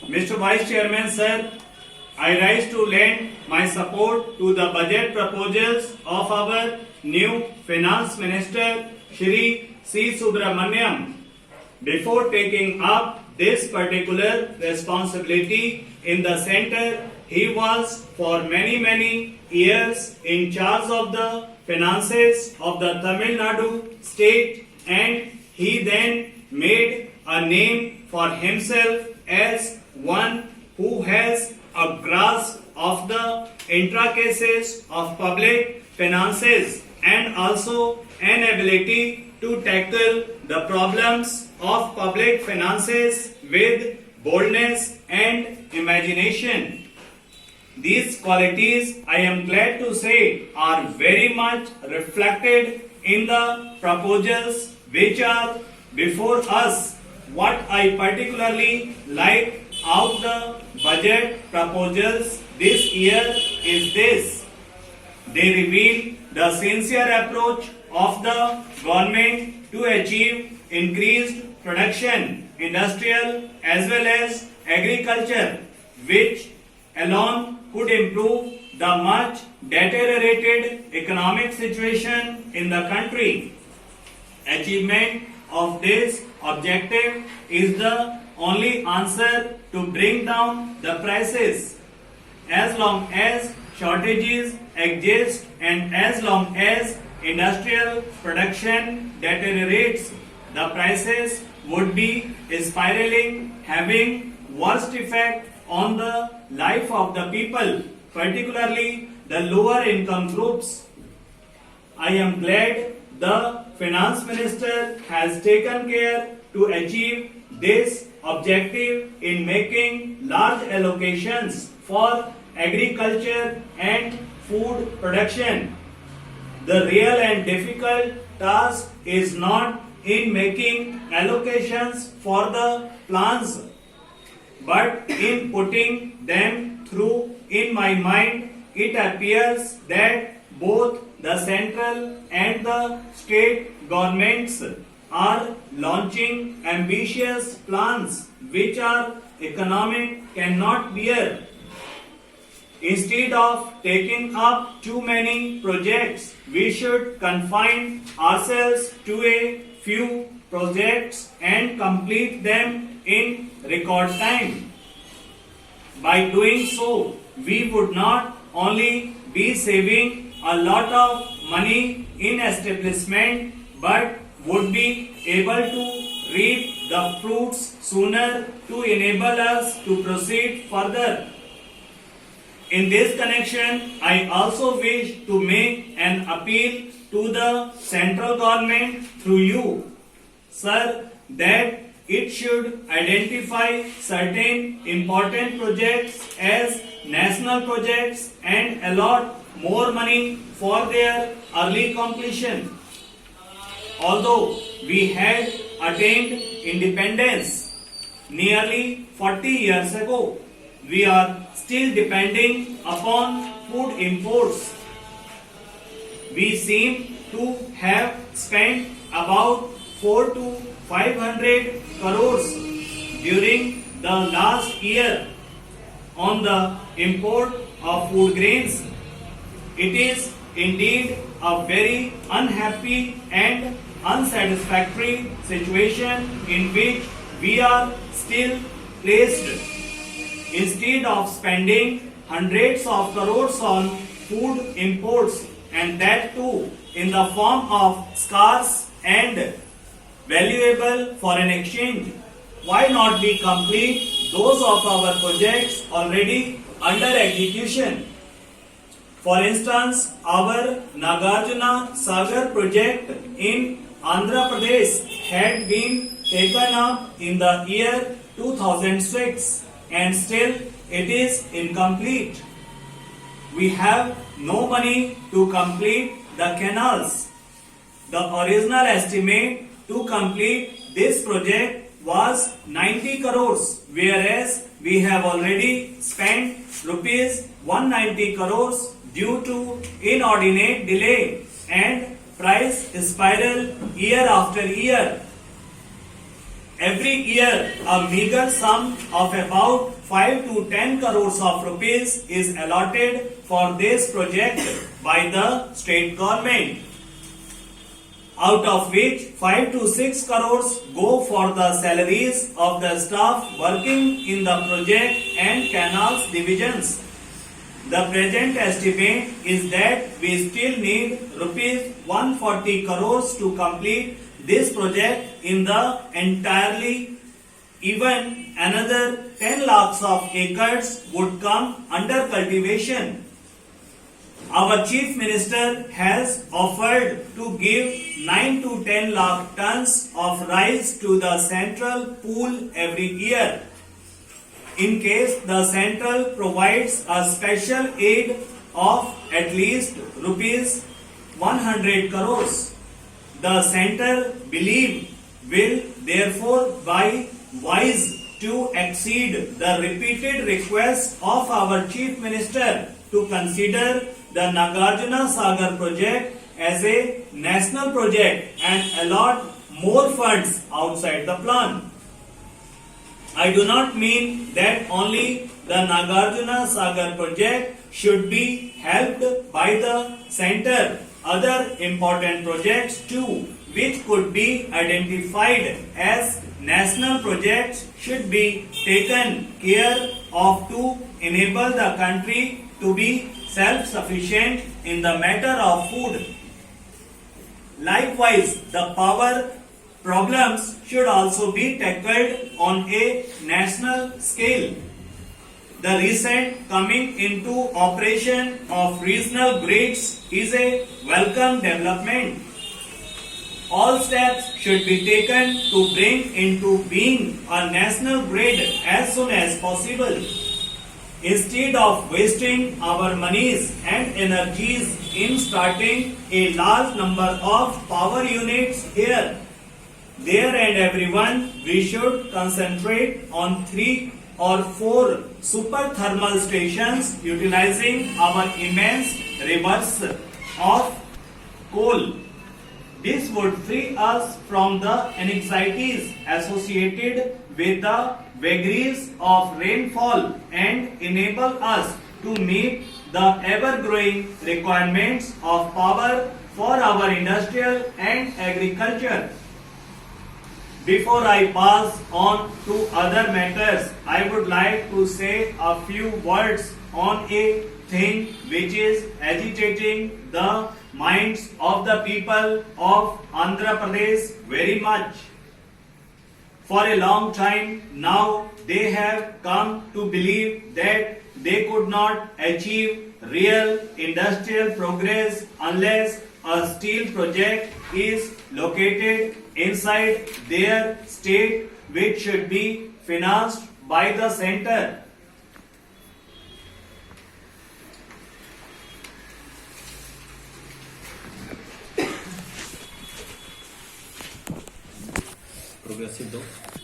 Mr. Vice Chairman, sir, I rise to lend my support to the budget proposals of our new Finance Minister, Shri C. Subramaniam. Before taking up this particular responsibility in the center, he was for many years in charge of the finances of the Tamil Nadu state, and he then made a name for himself as one who has a grasp of the intricacies of public finances and also an ability to tackle the problems of public finances with boldness and imagination. These qualities, I am glad to say, are very much reflected in the proposals which are before us. What I particularly like out the budget proposals this year is this. They reveal the sincere approach of the government to achieve increased production, industrial as well as agriculture, which alone could improve the much deteriorated economic situation in the country. Achievement of this objective is the only answer to bring down the prices. As long as shortages exist and as long as industrial production deteriorates, the prices would be spiraling, having worst effect on the life of the people, particularly the lower income groups. I am glad the Finance Minister has taken care to achieve this objective in making large allocations for agriculture and food production. The real and difficult task is not in making allocations for the plans, but in putting them through. In my mind, it appears that both the central and the state governments are launching ambitious plans which our economy cannot bear. Instead of taking up too many projects, we should confine ourselves to a few projects and complete them in record time. By doing so, we would not only be saving a lot of money in establishment, but would be able to reap the fruits sooner to enable us to proceed further. In this connection, I also wish to make an appeal to the central government through you, sir, that it should identify certain important projects as national projects and allot more money for their early completion. Although we had attained independence nearly 40 years ago, we are still depending upon food imports. We seem to have spent about 4 to 500 crores during the last year on the import of food grains. It is indeed a very unhappy and unsatisfactory situation in which we are still placed. Instead of spending hundreds of crores on food imports, and that too in the form of scarce and valuable foreign exchange, why not we complete those of our projects already under execution? For instance, our Nagarjuna Sagar project in Andhra Pradesh had been taken up in the year 2006 and still it is incomplete. We have no money to complete the canals. The original estimate to complete this project was 90 crores, whereas we have already spent rupees 190 crores due to inordinate delay and price spiral year after year. every year a meager sum of about 5 to 10 crores of rupees is allotted for this project by the state government, out of which 5 to 6 crores go for the salaries of the staff working in the project and canals divisions. The present estimate is that we still need rupees 140 crores to complete this project in the entirely. Even another 10 lakhs of acres would come under cultivation. Our Chief Minister has offered to give 9 to 10 lakh tons of rice to the central pool every year. In case the central provides a special aid of at least rupees 100 crores, the center believe will therefore be wise to exceed the repeated requests of our Chief Minister to consider the Nagarjuna Sagar project as a national project and allot more funds outside the plan. I do not mean that only the Nagarjuna Sagar project should be helped by the center. Other important projects too, which could be identified as national projects, should be taken care of to enable the country to be self-sufficient in the matter of food. Likewise, the power problems should also be tackled on a national scale. The recent coming into operation of regional grids is a welcome development. All steps should be taken to bring into being a national grid as soon as possible. Instead of wasting our monies and energies in starting a large number of power units here, there and everyone, we should concentrate on 3 or 4 super thermal stations utilizing our immense reserves of coal. This would free us from the anxieties associated with the vagaries of rainfall and enable us to meet the ever-growing requirements of power for our industrial and agriculture. Before I pass on to other matters, I would like to say a few words on a thing which is agitating the minds of the people of Andhra Pradesh very much. For a long time now, they have come to believe that they could not achieve real industrial progress unless a steel project is located inside their state, which should be financed by the center. Progressive though.